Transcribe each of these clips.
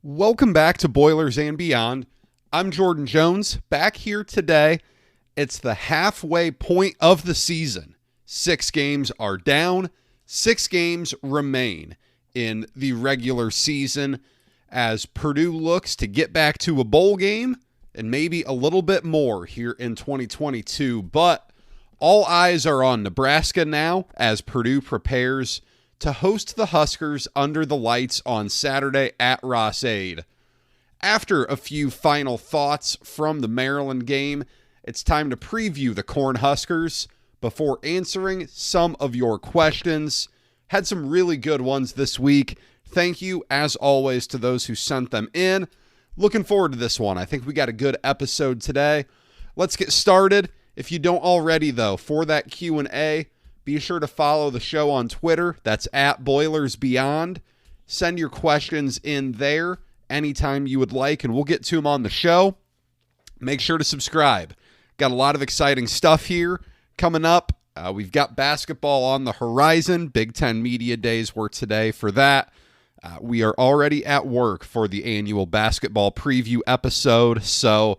Welcome back to Boilers and Beyond. I'm Jordan Jones, back here today. It's the halfway point of the season. 6 games are down, 6 games remain in the regular season as Purdue looks to get back to a bowl game and maybe a little bit more here in 2022. But all eyes are on Nebraska now as Purdue prepares to host the Huskers under the lights on Saturday at Ross-Ade. After a few final thoughts from the Maryland game, it's time to preview the Cornhuskers before answering some of your questions. Had some really good ones this week. Thank you, as always, to those who sent them in. Looking forward to this one. I think we got a good episode today. Let's get started. If you don't already, though, for that Q&A, be sure to follow the show on Twitter. That's at BoilersBeyond. Send your questions in there anytime you would like, and we'll get to them on the show. Make sure to subscribe. Got a lot of exciting stuff here coming up. We've got basketball on the horizon. Big Ten Media Days were today for that. We are already at work for the annual basketball preview episode, so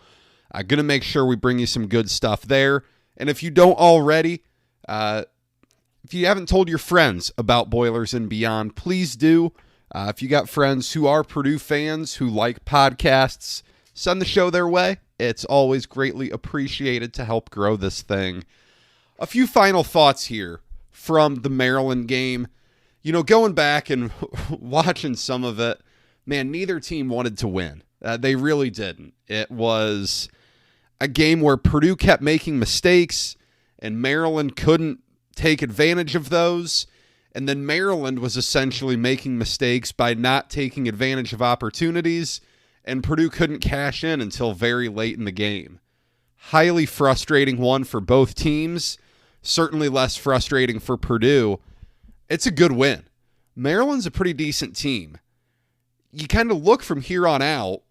I'm going to make sure we bring you some good stuff there. And if you don't already, if you haven't told your friends about Boilers and Beyond, please do. If you got friends who are Purdue fans who like podcasts, send the show their way. It's always greatly appreciated to help grow this thing. A few final thoughts here from the Maryland game. You know, going back and watching some of it, man, neither team wanted to win. They really didn't. It was a game where Purdue kept making mistakes and Maryland couldn't take advantage of those. And then Maryland was essentially making mistakes by not taking advantage of opportunities, and Purdue couldn't cash in until very late in the game. Highly frustrating one for both teams. Certainly less frustrating for Purdue. It's a good win. Maryland's a pretty decent team. You kind of look from here on out.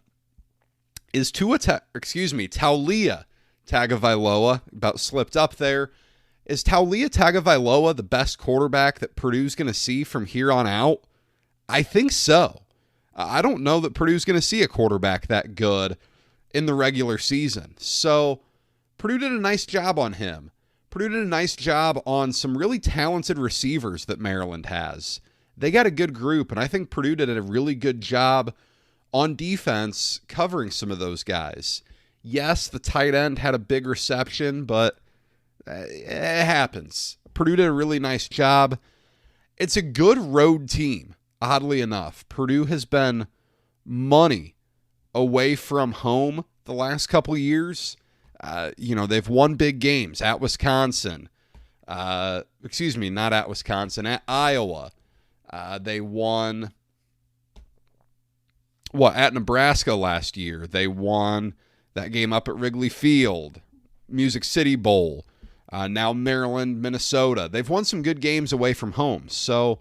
Is Taulia Tagovailoa, about slipped up there. Is Taulia Tagovailoa the best quarterback that Purdue's going to see from here on out? I think so. I don't know that Purdue's going to see a quarterback that good in the regular season. So Purdue did a nice job on him. Purdue did a nice job on some really talented receivers that Maryland has. They got a good group, and I think Purdue did a really good job on defense covering some of those guys. Yes, the tight end had a big reception, but it happens. Purdue did a really nice job. It's a good road team, oddly enough. Purdue has been money away from home the last couple of years. They've won big games at Wisconsin. Not at Wisconsin, at Iowa. They won, at Nebraska last year. They won that game up at Wrigley Field, Music City Bowl. Now Maryland, Minnesota. They've won some good games away from home. So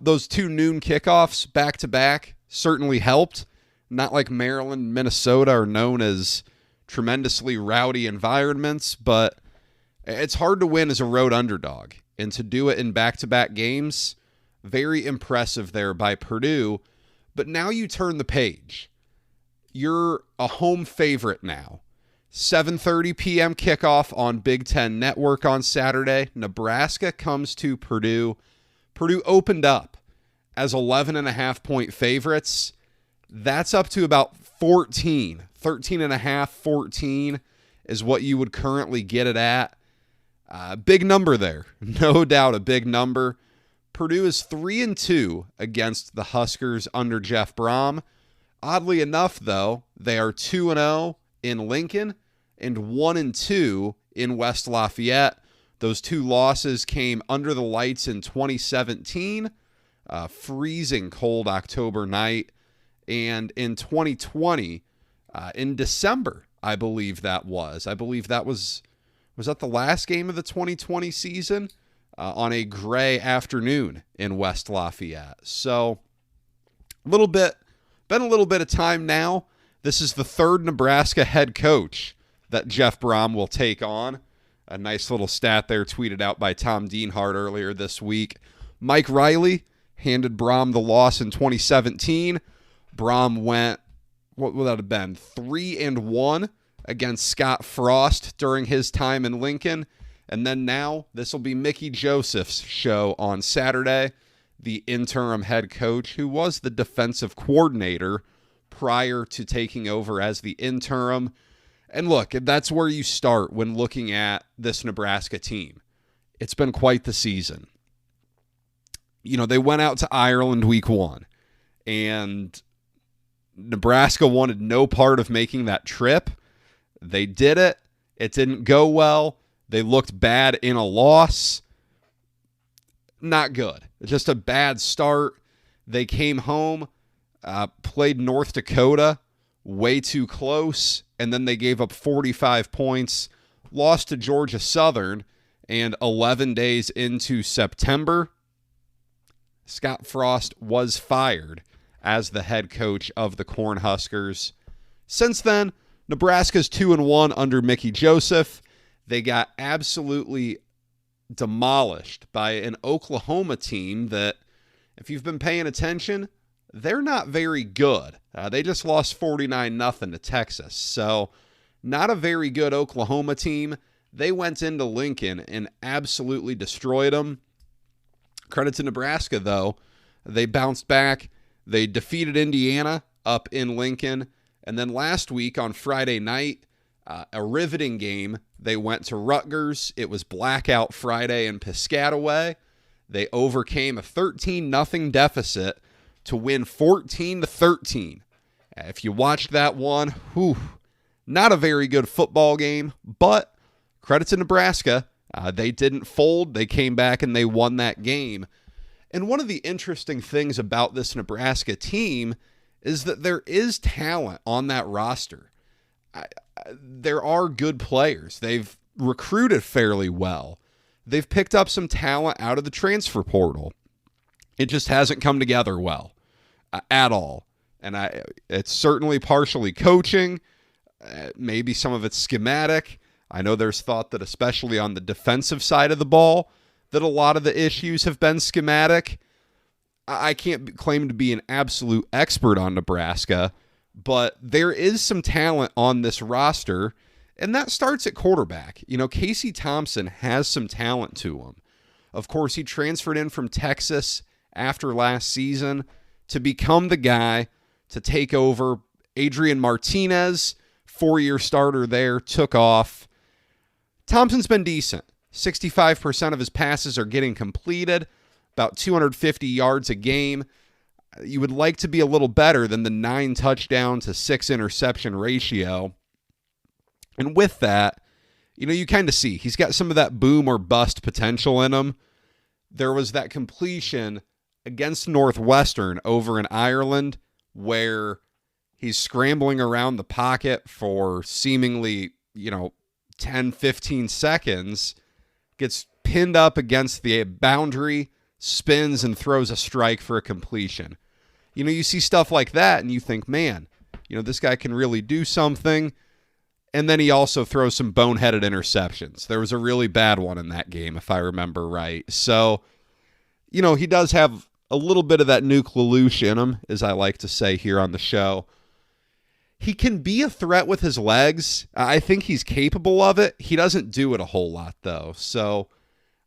those 2 noon kickoffs back to back certainly helped. Not like Maryland, Minnesota are known as tremendously rowdy environments, but it's hard to win as a road underdog. And to do it in back-to-back games, very impressive there by Purdue. But now you turn the page. You're a home favorite now. 7:30 p.m. kickoff on Big Ten Network on Saturday. Nebraska comes to Purdue. Purdue opened up as 11.5-point favorites. That's up to about 14. 13.5, 14 is what you would currently get it at. Big number there. No doubt a big number. Purdue is 3-2 against the Huskers under Jeff Brom. Oddly enough, though, they are 2-0 in Lincoln and 1-2 in West Lafayette. Those 2 losses came under the lights in 2017, freezing cold October night, and in 2020, in December, I believe that was that the last game of the 2020 season on a gray afternoon in West Lafayette. So been a little bit of time now. This is the 3rd Nebraska head coach that Jeff Brom will take on. A nice little stat there tweeted out by Tom Dienhart earlier this week. Mike Riley handed Brom the loss in 2017. Brom went, what would that have been, 3-1 against Scott Frost during his time in Lincoln. And then now this will be Mickey Joseph's show on Saturday, the interim head coach who was the defensive coordinator prior to taking over as the interim. And look, that's where you start when looking at this Nebraska team. It's been quite the season. You know, they went out to Ireland week 1, and Nebraska wanted no part of making that trip. They did it. It didn't go well. They looked bad in a loss. Not good. Just a bad start. They came home, played North Dakota way too close, and then they gave up 45 points, lost to Georgia Southern, and 11 days into September, Scott Frost was fired as the head coach of the Cornhuskers. Since then, Nebraska's 2-1 under Mickey Joseph. They got absolutely demolished by an Oklahoma team that, if you've been paying attention, they're not very good. They just lost 49-0 to Texas. So, not a very good Oklahoma team. They went into Lincoln and absolutely destroyed them. Credit to Nebraska, though. They bounced back. They defeated Indiana up in Lincoln. And then last week on Friday night, a riveting game. They went to Rutgers. It was Blackout Friday in Piscataway. They overcame a 13-0 deficit to win 14-13. If you watched that one, not a very good football game, but credit to Nebraska. They didn't fold. They came back and they won that game. And one of the interesting things about this Nebraska team is that there is talent on that roster. There are good players. They've recruited fairly well. They've picked up some talent out of the transfer portal. It just hasn't come together well at all. And it's certainly partially coaching. Maybe some of it's schematic. I know there's thought that especially on the defensive side of the ball, that a lot of the issues have been schematic. I can't claim to be an absolute expert on Nebraska, but there is some talent on this roster, and that starts at quarterback. You know, Casey Thompson has some talent to him. Of course, he transferred in from Texas after last season to become the guy to take over. Adrian Martinez, 4-year starter there, took off. Thompson's been decent. 65% of his passes are getting completed, about 250 yards a game. You would like to be a little better than the 9 touchdown to 6 interception ratio. And with that, you know, you kind of see he's got some of that boom or bust potential in him. There was that completion against Northwestern over in Ireland where he's scrambling around the pocket for seemingly, 10, 15 seconds, gets pinned up against the boundary, spins, and throws a strike for a completion. You see stuff like that, and you think, man, this guy can really do something. And then he also throws some boneheaded interceptions. There was a really bad one in that game, if I remember right. So, he does have a little bit of that nucleus in him, as I like to say here on the show. He can be a threat with his legs. I think he's capable of it. He doesn't do it a whole lot, though. So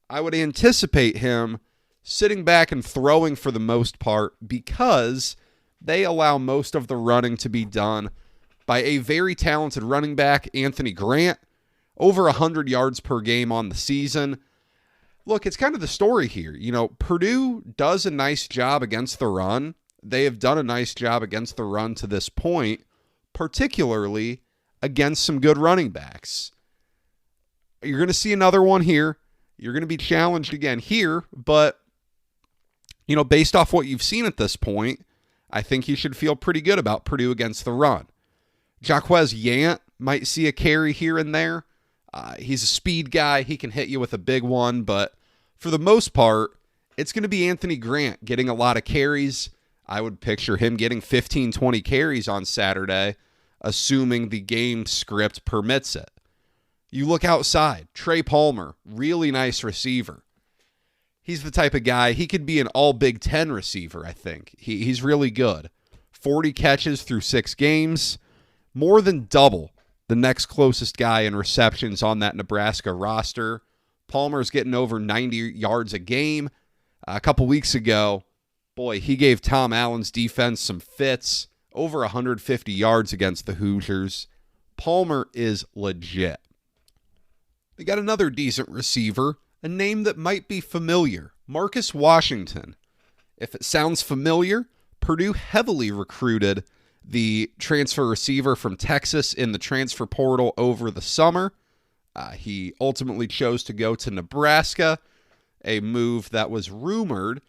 I would anticipate him sitting back and throwing for the most part because they allow most of the running to be done by a very talented running back, Anthony Grant, over 100 yards per game on the season. Look, it's kind of the story here. Purdue does a nice job against the run. They have done a nice job against the run to this point, particularly against some good running backs. You're going to see another one here. You're going to be challenged again here, but, based off what you've seen at this point, I think you should feel pretty good about Purdue against the run. Jaquez Yant might see a carry here and there. He's a speed guy. He can hit you with a big one, but for the most part, it's going to be Anthony Grant getting a lot of carries. I would picture him getting 15, 20 carries on Saturday, assuming the game script permits it. You look outside, Trey Palmer, really nice receiver. He's the type of guy, he could be an all Big Ten receiver, I think. He's really good. 40 catches through 6 games, more than double the next closest guy in receptions on that Nebraska roster. Palmer's getting over 90 yards a game. A couple weeks ago, boy, he gave Tom Allen's defense some fits. Over 150 yards against the Hoosiers. Palmer is legit. We got another decent receiver, a name that might be familiar, Marcus Washington. If it sounds familiar, Purdue heavily recruited the transfer receiver from Texas in the transfer portal over the summer. He ultimately chose to go to Nebraska, a move that was rumored,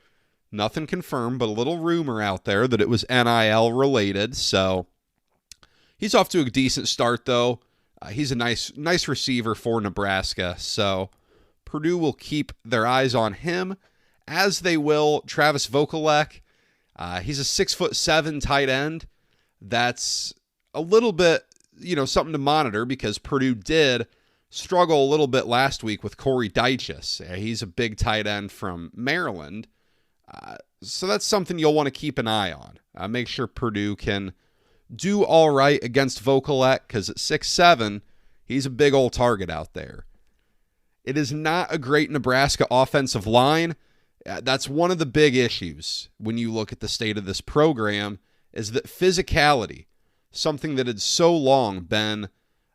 nothing confirmed, but a little rumor out there that it was NIL related. So he's off to a decent start, though. He's a nice receiver for Nebraska. So Purdue will keep their eyes on him, as they will Travis Vokalek. He's a 6'7" tight end. That's a little bit, something to monitor, because Purdue did struggle a little bit last week with Corey Dyches. He's a big tight end from Maryland. So that's something you'll want to keep an eye on. Make sure Purdue can do all right against Vokalek, because at 6'7", he's a big old target out there. It is not a great Nebraska offensive line. That's one of the big issues when you look at the state of this program, is that physicality, something that had so long been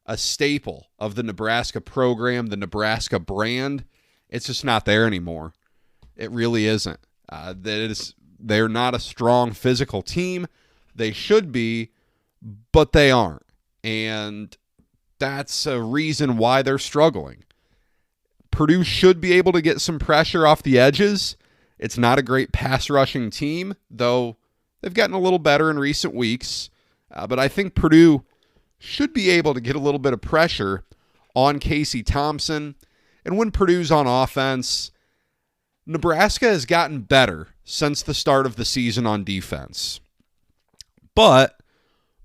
a staple of the Nebraska program, the Nebraska brand, it's just not there anymore. It really isn't. They're not a strong physical team. They should be, but they aren't. And that's a reason why they're struggling. Purdue should be able to get some pressure off the edges. It's not a great pass rushing team, though they've gotten a little better in recent weeks. But I think Purdue should be able to get a little bit of pressure on Casey Thompson. And when Purdue's on offense, Nebraska has gotten better since the start of the season on defense. But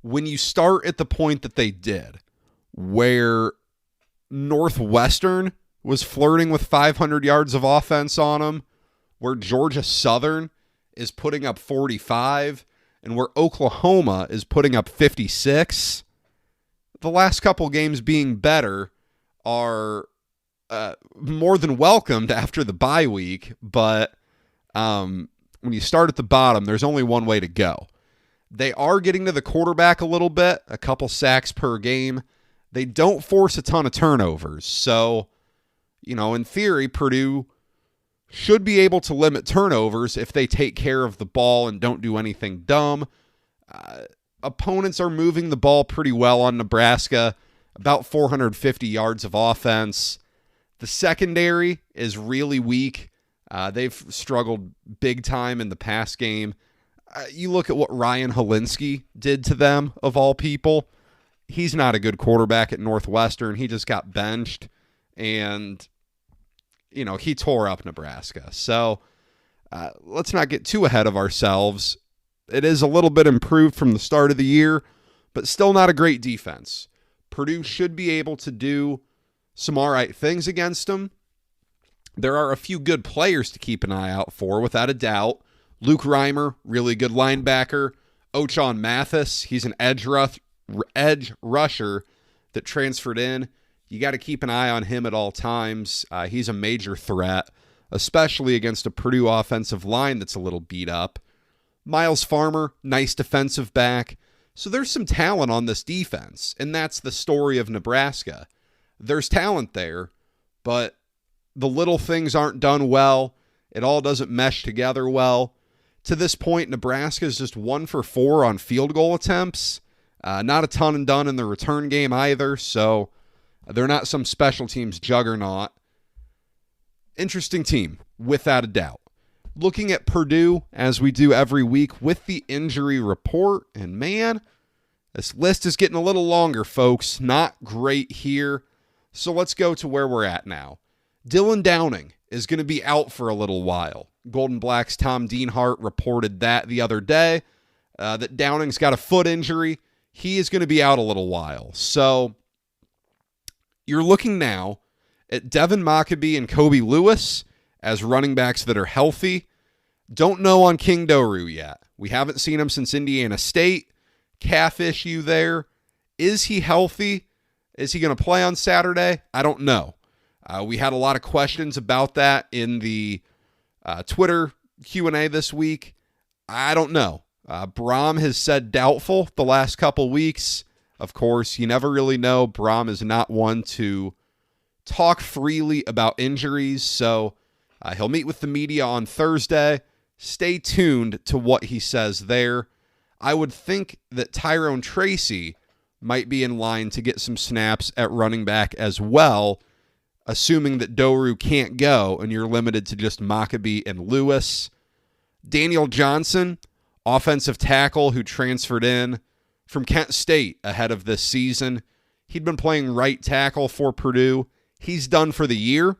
when you start at the point that they did, where Northwestern was flirting with 500 yards of offense on them, where Georgia Southern is putting up 45, and where Oklahoma is putting up 56, the last couple games being better are more than welcomed after the bye week. But when you start at the bottom, there's only one way to go. They are getting to the quarterback a little bit, a couple sacks per game. They don't force a ton of turnovers. So, in theory, Purdue should be able to limit turnovers if they take care of the ball and don't do anything dumb. Opponents are moving the ball pretty well on Nebraska, about 450 yards of offense. The secondary is really weak. They've struggled big time in the pass game. You look at what Ryan Helinski did to them, of all people. He's not a good quarterback at Northwestern. He just got benched, and he tore up Nebraska. So let's not get too ahead of ourselves. It is a little bit improved from the start of the year, but still not a great defense. Purdue should be able to do some all right things against them. There are a few good players to keep an eye out for, without a doubt. Luke Reimer, really good linebacker. Ochon Mathis, he's an edge rusher that transferred in. You got to keep an eye on him at all times. He's a major threat, especially against a Purdue offensive line that's a little beat up. Miles Farmer, nice defensive back. So there's some talent on this defense, and that's the story of Nebraska. There's talent there, but the little things aren't done well. It all doesn't mesh together well. To this point, Nebraska is just 1 for 4 on field goal attempts. Not a ton done in the return game either, so they're not some special teams juggernaut. Interesting team, without a doubt. Looking at Purdue, as we do every week, with the injury report, and man, this list is getting a little longer, folks. Not great here. So let's go to where we're at now. Dylan Downing is going to be out for a little while. Golden Black's Tom Dienhart reported that the other day, that Downing's got a foot injury. He is going to be out a little while. So you're looking now at Devin Mockabee and Kobe Lewis as running backs that are healthy. Don't know on King Doru yet. We haven't seen him since Indiana State. Calf issue there. Is he healthy? Is he going to play on Saturday? I don't know. We had a lot of questions about that in the Twitter Q&A this week. I don't know. Brahm has said doubtful the last couple weeks. Of course, you never really know. Brahm is not one to talk freely about injuries, so he'll meet with the media on Thursday. Stay tuned to what he says there. I would think that Tyrone Tracy might be in line to get some snaps at running back as well, assuming that Doru can't go and you're limited to just Maccabee and Lewis. Daniel Johnson, offensive tackle who transferred in from Kent State ahead of this season. He'd been playing right tackle for Purdue. He's done for the year.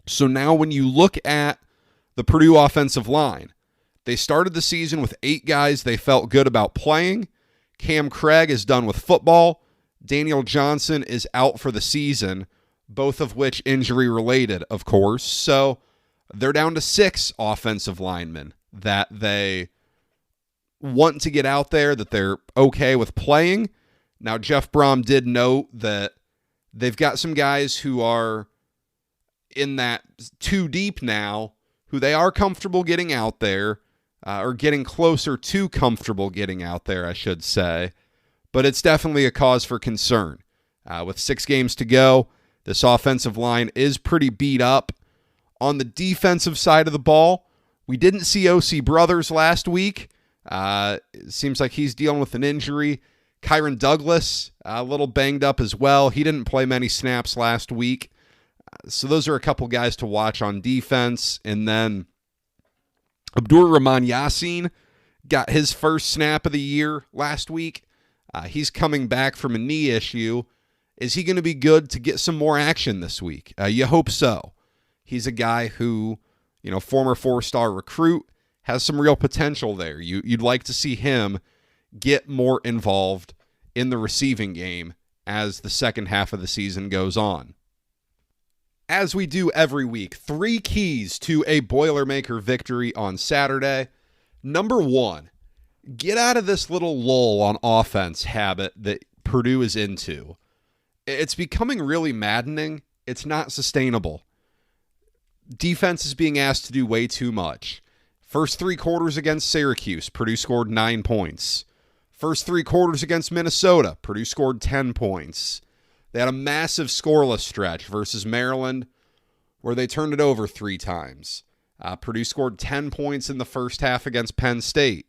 So now when you look at the Purdue offensive line, they started the season with 8 guys they felt good about playing. Cam Craig is done with football. Daniel Johnson is out for the season, both of which injury-related, of course. So they're down to 6 offensive linemen that they want to get out there, that they're okay with playing. Now, Jeff Brahm did note that they've got some guys who are in that 2 deep now, who they are comfortable getting out there, or getting closer to comfortable getting out there, I should say. But it's definitely a cause for concern. With 6 games to go, this offensive line is pretty beat up. On the defensive side of the ball, we didn't see O.C. Brothers last week. It seems like he's dealing with an injury. Kyron Douglas, a little banged up as well. He didn't play many snaps last week. So those are a couple guys to watch on defense. And then Abdur Rahman Yassin got his first snap of the year last week. He's coming back from a knee issue. Is he going to be good to get some more action this week? You hope so. He's a guy who, former 4-star recruit, has some real potential there. You'd like to see him get more involved in the receiving game as the second half of the season goes on. As we do every week, 3 keys to a Boilermaker victory on Saturday. Number 1, get out of this little lull on offense habit that Purdue is into. It's becoming really maddening. It's not sustainable. Defense is being asked to do way too much. First 3 quarters against Syracuse, Purdue scored 9 points. First 3 quarters against Minnesota, Purdue scored 10 points. They had a massive scoreless stretch versus Maryland where they turned it over 3 times. Purdue scored 10 points in the first half against Penn State.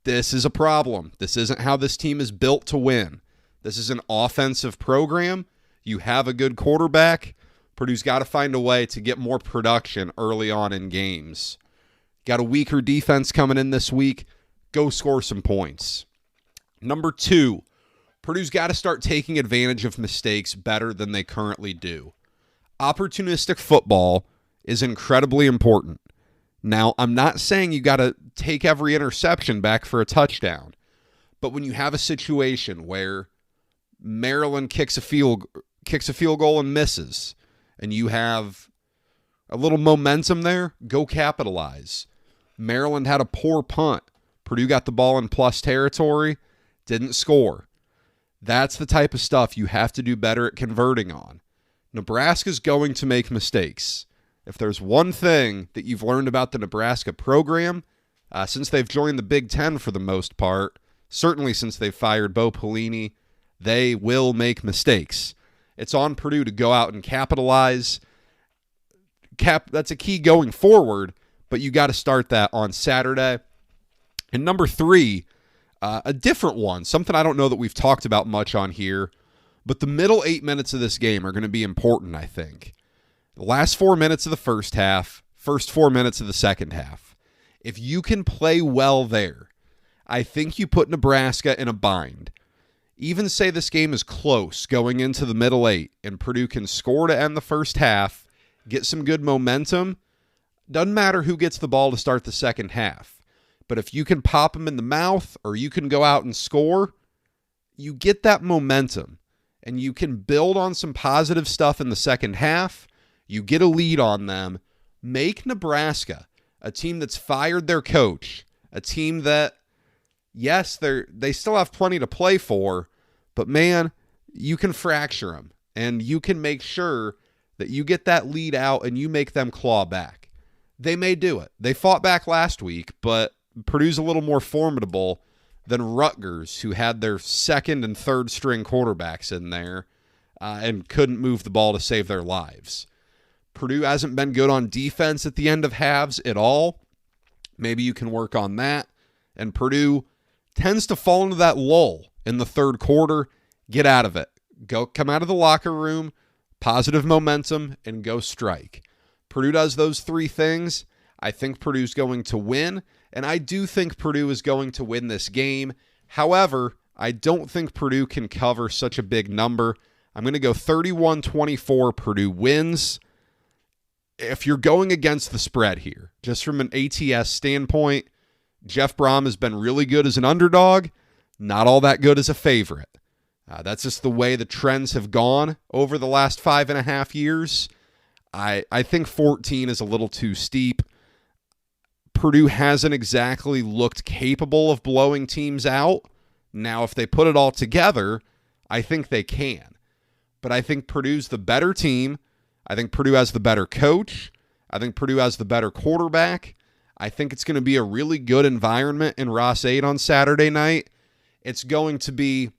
This is a problem. This isn't how this team is built to win. This is an offensive program. You have a good quarterback. Purdue's got to find a way to get more production early on in games. Got a weaker defense coming in this week. Go score some points. Number 2, Purdue's got to start taking advantage of mistakes better than they currently do. Opportunistic football is incredibly important. Now, I'm not saying you got to take every interception back for a touchdown, but when you have a situation where Maryland kicks a field goal and misses, and you have a little momentum there, go capitalize. Maryland had a poor punt. Purdue got the ball in plus territory, didn't score. That's the type of stuff you have to do better at converting on. Nebraska's going to make mistakes. If there's one thing that you've learned about the Nebraska program, since they've joined the Big Ten for the most part, certainly since they've fired Bo Pelini, they will make mistakes. It's on Purdue to go out and capitalize. That's a key going forward, but you got to start that on Saturday. And number 3, a different one, something I don't know that we've talked about much on here, but the middle 8 minutes of this game are going to be important, I think. The last 4 minutes of the first half, first 4 minutes of the second half. If you can play well there, I think you put Nebraska in a bind. Even say this game is close going into the middle 8, and Purdue can score to end the first half, get some good momentum. Doesn't matter who gets the ball to start the second half. But if you can pop them in the mouth or you can go out and score, you get that momentum and you can build on some positive stuff in the second half. You get a lead on them. Make Nebraska a team that's fired their coach, a team that, yes, they still have plenty to play for, but man, you can fracture them, and you can make sure that you get that lead out and you make them claw back. They may do it. They fought back last week, but Purdue's a little more formidable than Rutgers, who had their second and third string quarterbacks in there and couldn't move the ball to save their lives. Purdue hasn't been good on defense at the end of halves at all. Maybe you can work on that. And Purdue tends to fall into that lull in the third quarter. Get out of it. Come out of the locker room, positive momentum, and go strike. Purdue does those three things. I think Purdue's going to win, and I do think Purdue is going to win this game. However, I don't think Purdue can cover such a big number. I'm going to go 31-24. Purdue wins. If you're going against the spread here, just from an ATS standpoint, Jeff Brom has been really good as an underdog, not all that good as a favorite. That's just the way the trends have gone over the last 5.5 years. I think 14 is a little too steep. Purdue hasn't exactly looked capable of blowing teams out. Now, if they put it all together, I think they can. But I think Purdue's the better team. I think Purdue has the better coach. I think Purdue has the better quarterback. I think it's going to be a really good environment in Ross 8 on Saturday night. It's going to be,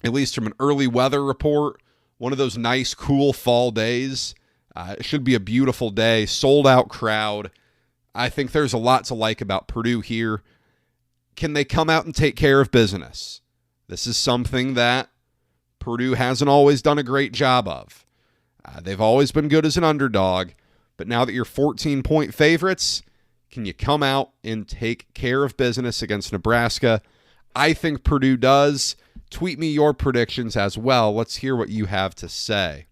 at least from an early weather report, one of those nice, cool fall days. It should be a beautiful day, sold-out crowd. I think there's a lot to like about Purdue here. Can they come out and take care of business? This is something that Purdue hasn't always done a great job of. They've always been good as an underdog, but now that you're 14-point favorites, can you come out and take care of business against Nebraska? I think Purdue does. Tweet me your predictions as well. Let's hear what you have to say.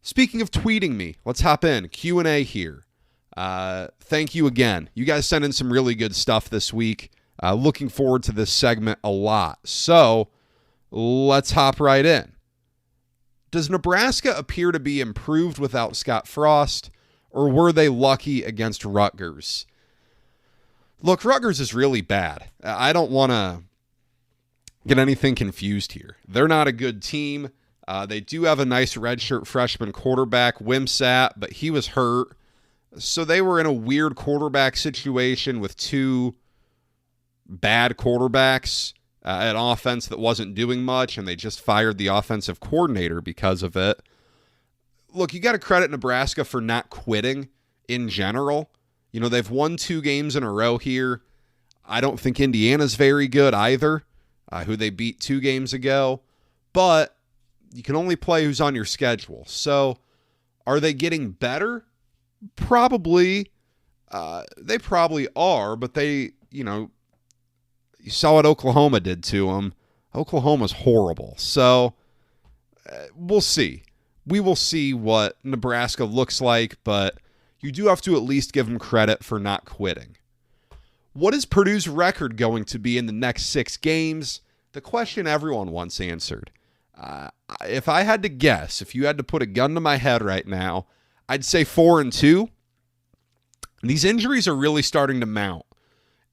Speaking of tweeting me, let's hop in. Q&A here. Thank you again. You guys sent in some really good stuff this week. Looking forward to this segment a lot. So let's hop right in. Does Nebraska appear to be improved without Scott Frost, or were they lucky against Rutgers? Look, Rutgers is really bad. I don't want to get anything confused here. They're not a good team. They do have a nice redshirt freshman quarterback, Wimsatt, but he was hurt. So they were in a weird quarterback situation with two bad quarterbacks. An offense that wasn't doing much, and they just fired the offensive coordinator because of it. Look, you got to credit Nebraska for not quitting in general. You know, they've won 2 games in a row here. I don't think Indiana's very good either, who they beat 2 games ago. But you can only play who's on your schedule. So are they getting better? Probably. They probably are, but they, you saw what Oklahoma did to them. Oklahoma's horrible. So we'll see. We will see what Nebraska looks like, but you do have to at least give them credit for not quitting. What is Purdue's record going to be in the next 6 games? The question everyone wants answered. If I had to guess, if you had to put a gun to my head right now, I'd say 4-2. These injuries are really starting to mount,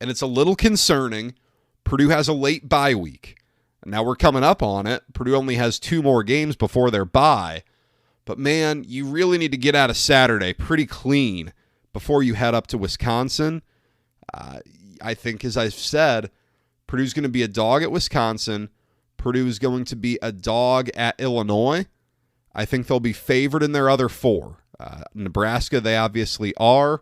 and it's a little concerning. Purdue has a late bye week. Now we're coming up on it. Purdue only has 2 more games before their bye. But man, you really need to get out of Saturday pretty clean before you head up to Wisconsin. I think, as I've said, Purdue's going to be a dog at Wisconsin. Purdue is going to be a dog at Illinois. I think they'll be favored in their other 4. Nebraska, they obviously are.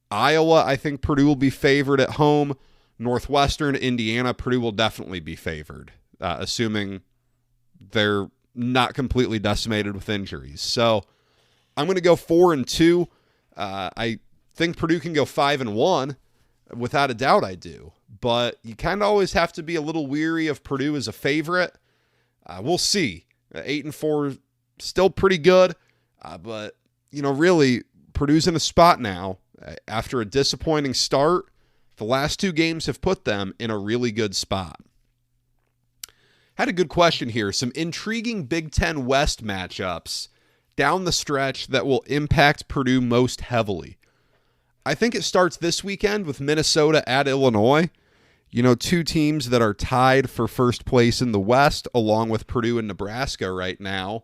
Iowa, I think Purdue will be favored at home. Northwestern, Indiana, Purdue will definitely be favored, assuming they're not completely decimated with injuries. So I'm going to go 4-2. I think Purdue can go 5-1. Without a doubt, I do. But you kind of always have to be a little weary of Purdue as a favorite. We'll see. 8-4, still pretty good. But, really, Purdue's in a spot now. After a disappointing start, the last 2 games have put them in a really good spot. Had a good question here. Some intriguing Big Ten West matchups down the stretch that will impact Purdue most heavily? I think it starts this weekend with Minnesota at Illinois. You know, two teams that are tied for first place in the West, along with Purdue and Nebraska right now.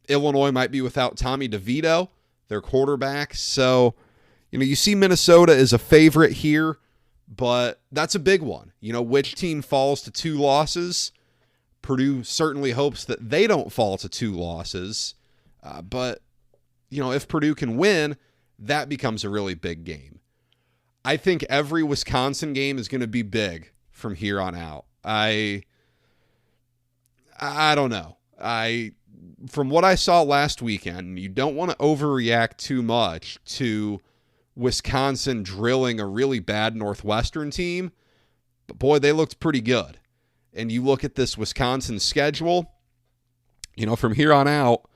Illinois might be without Tommy DeVito, their quarterback. So, you know, you see Minnesota is a favorite here, but that's a big one. You know, which team falls to 2 losses? Purdue certainly hopes that they don't fall to 2 losses. But, you know, if Purdue can win, that becomes a really big game. I think every Wisconsin game is going to be big from here on out. I don't know. From what I saw last weekend, you don't want to overreact too much to Wisconsin drilling a really bad Northwestern team. But boy, they looked pretty good. And you look at this Wisconsin schedule, you know, from here on out,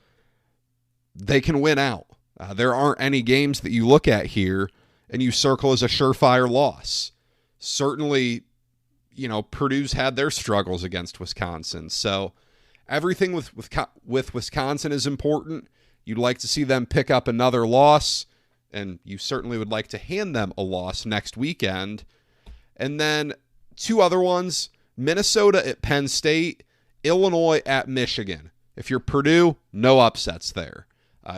they can win out. There aren't any games that you look at here and you circle as a surefire loss. Certainly, you know, Purdue's had their struggles against Wisconsin. So everything with Wisconsin is important. You'd like to see them pick up another loss, and you certainly would like to hand them a loss next weekend. And then 2 other ones, Minnesota at Penn State, Illinois at Michigan. If you're Purdue, no upsets there.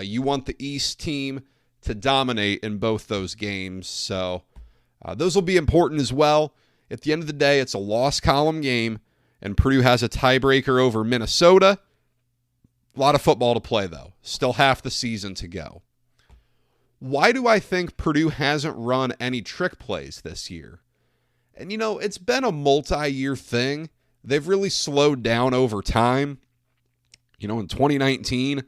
You want the East team to dominate in both those games. So those will be important as well. At the end of the day, it's a loss column game, and Purdue has a tiebreaker over Minnesota. A lot of football to play, though. Still half the season to go. Why do I think Purdue hasn't run any trick plays this year? And, you know, it's been a multi-year thing. They've really slowed down over time. You know, in 2019,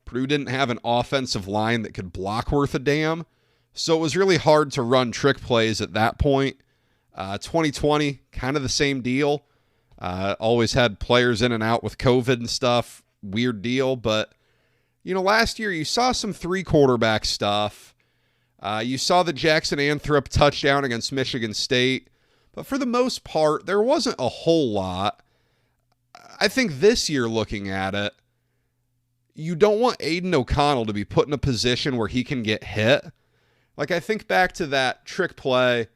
Purdue didn't have an offensive line that could block worth a damn, so it was really hard to run trick plays at that point. 2020, kind of the same deal. Always had players in and out with COVID and stuff. Weird deal, but, you know, last year you saw some 3-quarterback stuff. You saw the Jackson Anthrop touchdown against Michigan State, but for the most part, there wasn't a whole lot. I think this year, looking at it, you don't want Aiden O'Connell to be put in a position where he can get hit. Like, I think back to that trick play.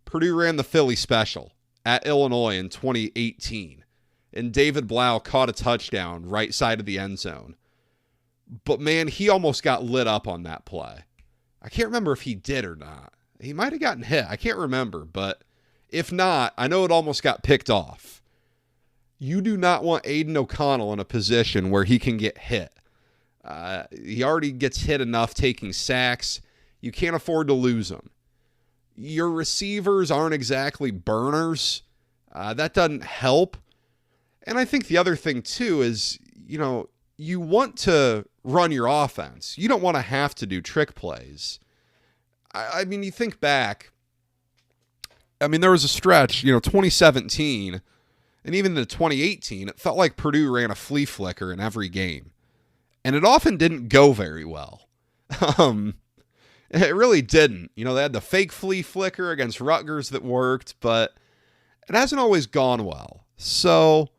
Purdue ran the Philly special at Illinois in 2018, and David Blau caught a touchdown right side of the end zone. But, man, he almost got lit up on that play. I can't remember if he did or not. He might have gotten hit. I can't remember, but if not, I know it almost got picked off. You do not want Aiden O'Connell in a position where he can get hit. He already gets hit enough taking sacks. You can't afford to lose him. Your receivers aren't exactly burners. That doesn't help. And I think the other thing, too, is, you know, you want to run your offense. You don't want to have to do trick plays. I mean, you think back. I mean, there was a stretch, you know, 2017, and even in 2018, it felt like Purdue ran a flea flicker in every game. And it often didn't go very well. It really didn't. You know, they had the fake flea flicker against Rutgers that worked, but it hasn't always gone well. So,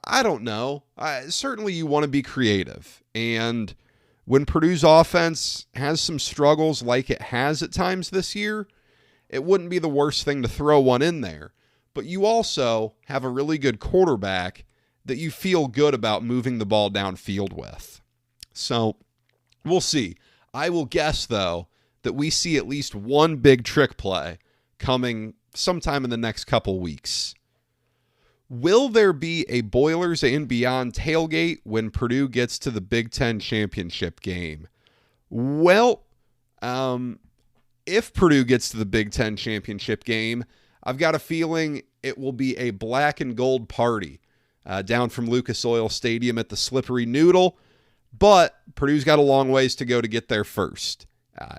I don't know. Certainly you want to be creative. And when Purdue's offense has some struggles like it has at times this year, it wouldn't be the worst thing to throw one in there. But you also have a really good quarterback that you feel good about moving the ball downfield with. So, we'll see. I will guess, though, that we see at least one big trick play coming sometime in the next couple weeks. Will there be a Boilers and Beyond tailgate when Purdue gets to the Big Ten championship game? Well, if Purdue gets to the Big Ten championship game, I've got a feeling it will be a black and gold party down from Lucas Oil Stadium at the Slippery Noodle. But Purdue's got a long ways to go to get there first.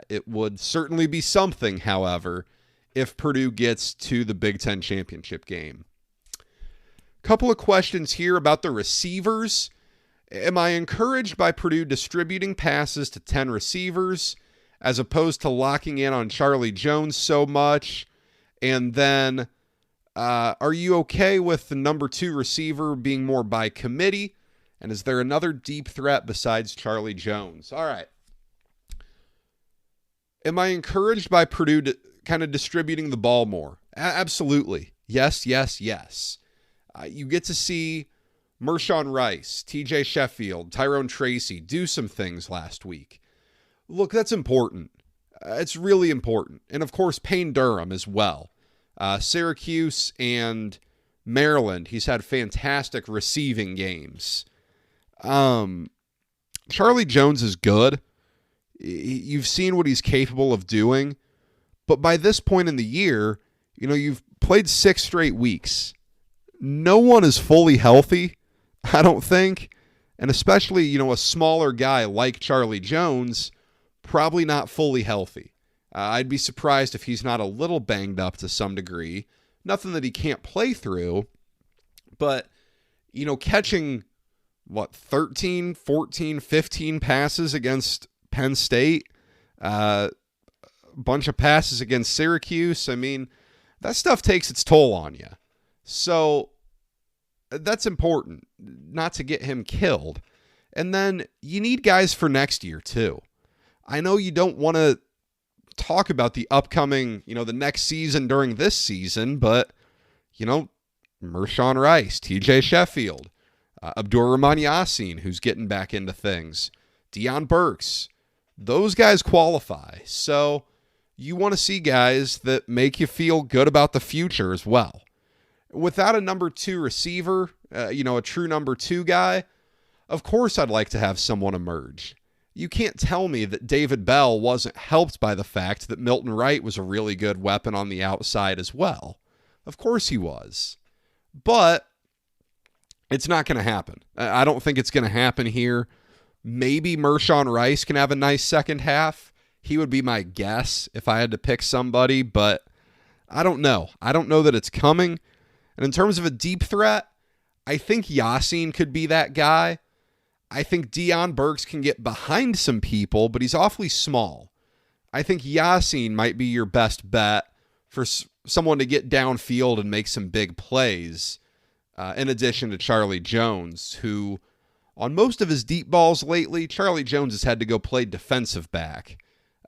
It would certainly be something, however, if Purdue gets to the Big Ten championship game. Couple of questions here about the receivers. Am I encouraged by Purdue distributing passes to 10 receivers as opposed to locking in on Charlie Jones so much? And then, are you okay with the number 2 receiver being more by committee And is there another deep threat besides Charlie Jones? All right. Am I encouraged by Purdue kind of distributing the ball more? Absolutely. Yes, yes, yes. You get to see Mershawn Rice, TJ Sheffield, Tyrone Tracy do some things last week. Look, that's important. It's really important. And of course, Payne Durham as well. Syracuse and Maryland, he's had fantastic receiving games. Charlie Jones is good. You've seen what he's capable of doing. But by this point in the year, you've played 6 straight weeks. No one is fully healthy, I don't think. And especially, a smaller guy like Charlie Jones, probably not fully healthy. I'd be surprised if he's not a little banged up to some degree. Nothing that he can't play through. But, catching, 13, 14, 15 passes against Penn State, a bunch of passes against Syracuse. I mean, that stuff takes its toll on you. So that's important, not to get him killed. And then you need guys for next year, too. I know you don't want to talk about the upcoming, the next season during this season, but, Mershawn Rice, TJ Sheffield, Abdur-Rahman Yassin, who's getting back into things, Deion Burks, those guys qualify. So you want to see guys that make you feel good about the future as well. Without a number 2 receiver, a true number 2 guy, of course I'd like to have someone emerge. You can't tell me that David Bell wasn't helped by the fact that Milton Wright was a really good weapon on the outside as well. Of course he was. But it's not going to happen. I don't think it's going to happen here. Maybe Mershawn Rice can have a nice second half. He would be my guess if I had to pick somebody, but I don't know. I don't know that it's coming. And in terms of a deep threat, I think Yassin could be that guy. I think Deion Burks can get behind some people, but he's awfully small. I think Yassin might be your best bet for someone to get downfield and make some big plays, in addition to Charlie Jones, who on most of his deep balls lately, Charlie Jones has had to go play defensive back.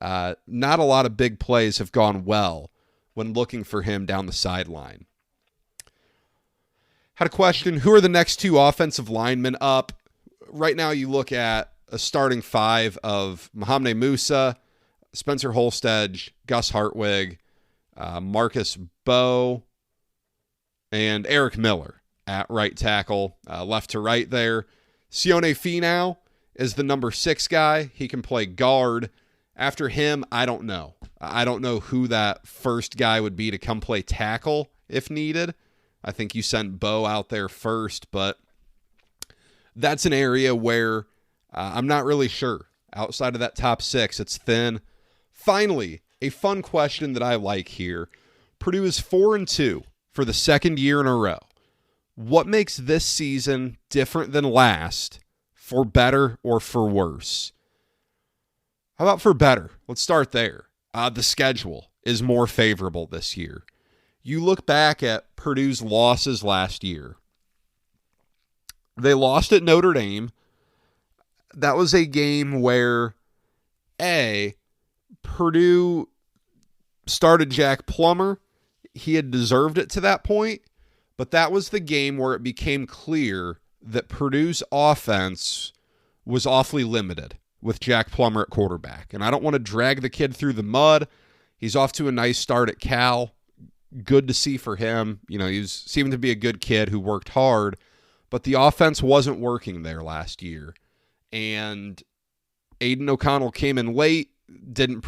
Not a lot of big plays have gone well when looking for him down the sideline. Had a question, who are the next 2 offensive linemen up? Right now you look at a starting 5 of Mohamed Musa, Spencer Holstedge, Gus Hartwig, Marcus Bowe, and Eric Miller at right tackle, left to right there. Sione Finau is the number 6 guy. He can play guard. After him, I don't know. I don't know who that first guy would be to come play tackle if needed. I think you sent Bowe out there first, but that's an area where I'm not really sure. Outside of that top 6, it's thin. Finally, a fun question that I like here. Purdue is 4-2 for the second year in a row. What makes this season different than last, for better or for worse? How about for better? Let's start there. The schedule is more favorable this year. You look back at Purdue's losses last year. They lost at Notre Dame. That was a game where, Purdue started Jack Plummer. He had deserved it to that point, but that was the game where it became clear that Purdue's offense was awfully limited with Jack Plummer at quarterback. And I don't want to drag the kid through the mud. He's off to a nice start at Cal. Good to see for him. He seemed to be a good kid who worked hard, but the offense wasn't working there last year. And Aiden O'Connell came in late, didn't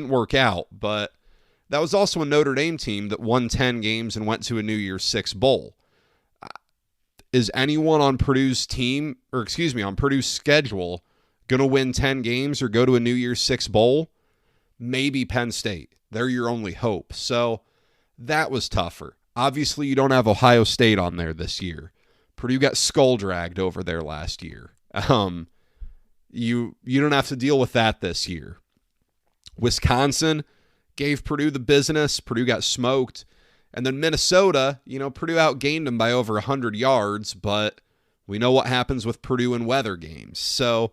work out, but that was also a Notre Dame team that won 10 games and went to a New Year's Six bowl. Is anyone on Purdue's schedule going to win 10 games or go to a New Year's Six bowl? Maybe Penn State. They're your only hope. So that was tougher. Obviously, you don't have Ohio State on there this year. Purdue got skull dragged over there last year. You don't have to deal with that this year. Wisconsin gave Purdue the business. Purdue got smoked. And then Minnesota, Purdue outgained them by over 100 yards, but We know what happens with Purdue and weather games. So,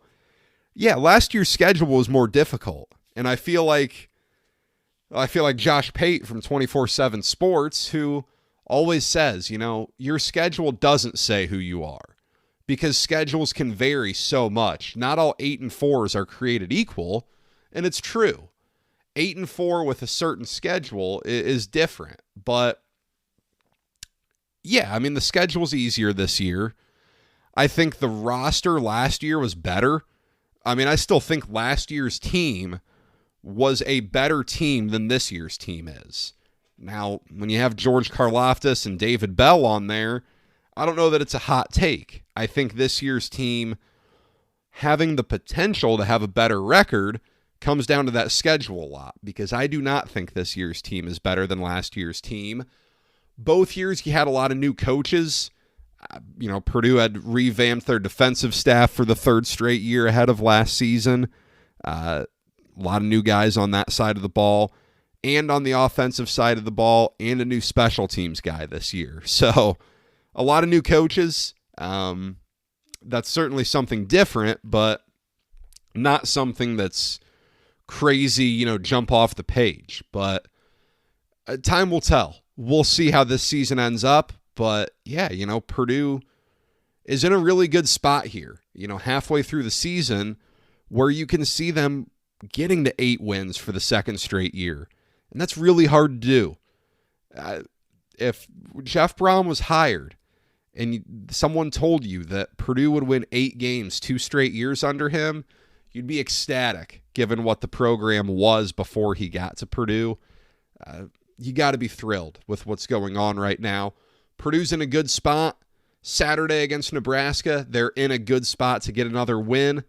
yeah, last year's schedule was more difficult. And I feel like Josh Pate from 24/7 Sports, who always says, your schedule doesn't say who you are, because schedules can vary so much. Not all 8-4s are created equal, and it's true. 8-4 with a certain schedule is different. But yeah, the schedule's easier this year. I think the roster last year was better. I still think last year's team was a better team than this year's team is. Now, when you have George Karlaftis and David Bell on there, I don't know that it's a hot take. I think this year's team having the potential to have a better record comes down to that schedule a lot, because I do not think this year's team is better than last year's team. Both years you had a lot of new coaches. Purdue had revamped their defensive staff for the third straight year ahead of last season. A lot of new guys on that side of the ball and on the offensive side of the ball, and a new special teams guy this year. So a lot of new coaches. That's certainly something different, but not something that's crazy, jump off the page. But time will tell. We'll see how this season ends up. But yeah, Purdue is in a really good spot here, halfway through the season, where you can see them getting to 8 wins for the second straight year. And that's really hard to do. If Jeff Brown was hired and someone told you that Purdue would win 8 games 2 straight years under him, you'd be ecstatic given what the program was before he got to Purdue. You got to be thrilled with what's going on right now. Purdue's in a good spot. Saturday against Nebraska, they're in a good spot to get another win.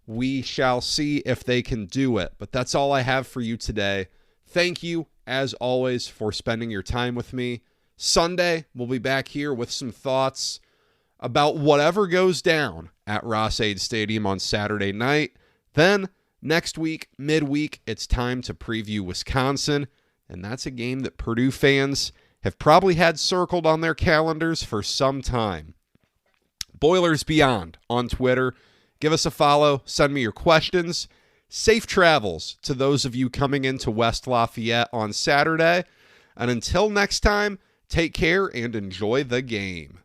We shall see if they can do it. But that's all I have for you today. Thank you, as always, for spending your time with me. Sunday, we'll be back here with some thoughts about whatever goes down at Ross-Ade Stadium on Saturday night. Then, next week, midweek, it's time to preview Wisconsin. And that's a game that Purdue fans have probably had circled on their calendars for some time. Boilers Beyond on Twitter. Give us a follow. Send me your questions. Safe travels to those of you coming into West Lafayette on Saturday. And until next time, take care and enjoy the game.